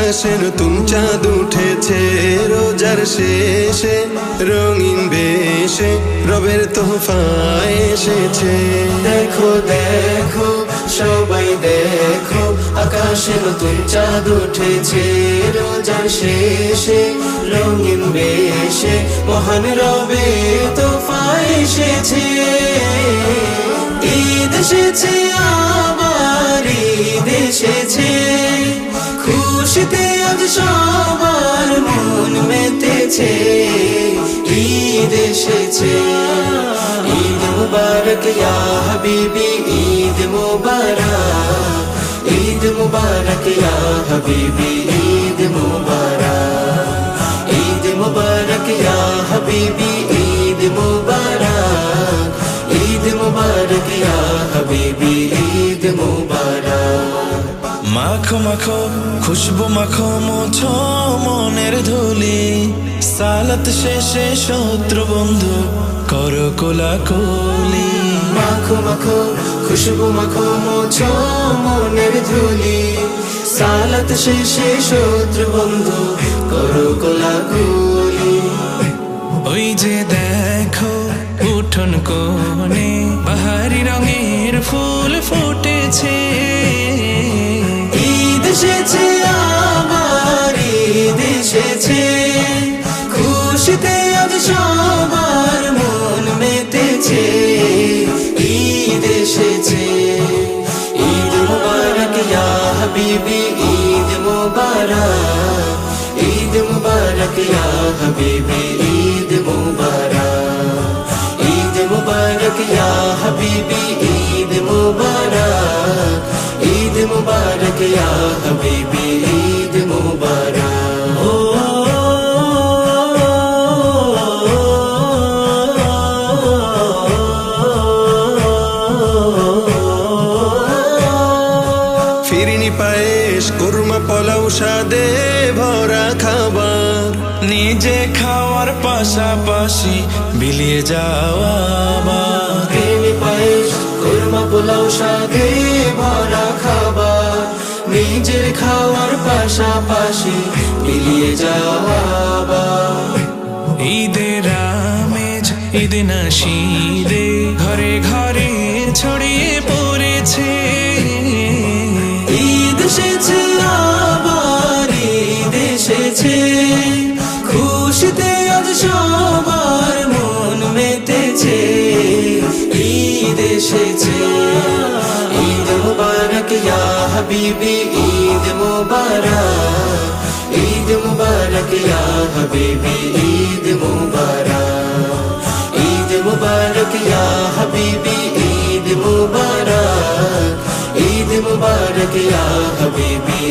আকাশে নতুন চাঁদ উঠেছে রোজার শেষে, রঙিন বেশে রবের তোহফা এসেছে। দেখো দেখো সবাই দেখো, আকাশে নতুন চাঁদ উঠেছে রোজার শেষে, রঙিন বেশে মহান রবের তোহফা এসেছে। ঈদ এসেছে আবার ঈদ এসেছে, খুশিতে আজ সবার মন মেতেছে। ঈদ এসেছে, ঈদ মুবারক ইয়া হাবিবি, ঈদ মুবারক, ঈদ মুবারক ইয়া হাবিবি, ঈদ মুবারক, ঈদ মুবারক ইয়া হাবিবি, ঈদ মুবারক, ঈদ মুবারক ইয়া হাবিবি, ঈদ মুবারক। মাখো মাখো খুশবু মাখো মোছো মনের ধুলি, সালাত শেষে শত্রু বন্ধু করো কোলাকুলি। মাখো মাখো খুশবু মাখো মোছো মনের ধুলি, সালাত শেষে শত্রু বন্ধু করো কোলাকুলি। ওই যে দেখো উঠোন কোণে বাহারি রঙের ফুল ফুটেছে। ঈদ এসেছে আবার ঈদ এসেছে, খুশিতে আজ সবার মন মেতেছে। ঈদ এসেছে, ঈদ মুবারক ইয়া হাবিবি, ঈদ মুবারক, ঈদ মুবারক ইয়া হাবিবি, ঈদ মুবারক, ঈদ মুবারক ইয়া হাবিবি, ঈদ মুবারক, ঈদ মুবারক ইয়া হাবিবি, ঈদ মুবারক। ফিরিনি পায়েস কুরমা পোলাও স্বাদে ভরা খাবার, নিজে খাওয়ার পাশাপাশি বিলিয়ে যাওয়া আবার। ফিরিনি পায়েস কুরমা পোলাও স্বাদে ভরা খাবার, নিজের খাওয়ার পাশাপাশি বিলিয়ে যাওয়া আবার। ঈদের আমেজ ঈদ নাশিদে ঘরে ঘরে ছড়িয়ে পড়েছে। ঈদ এসেছে আবার ঈদ এসেছে, খুশিতে আজ সবার মন মেতেছে। ঈদ এসেছে, ঈদ মুবারক ইয়া হাবিবি, ঈদ মুবারক, ঈদ মুবারক ইয়া হাবিবি, ঈদ মুবারক, ঈদ মুবারক ইয়া হাবিবি, ঈদ মুবারক, ঈদ মুবারক ইয়া হাবিবি।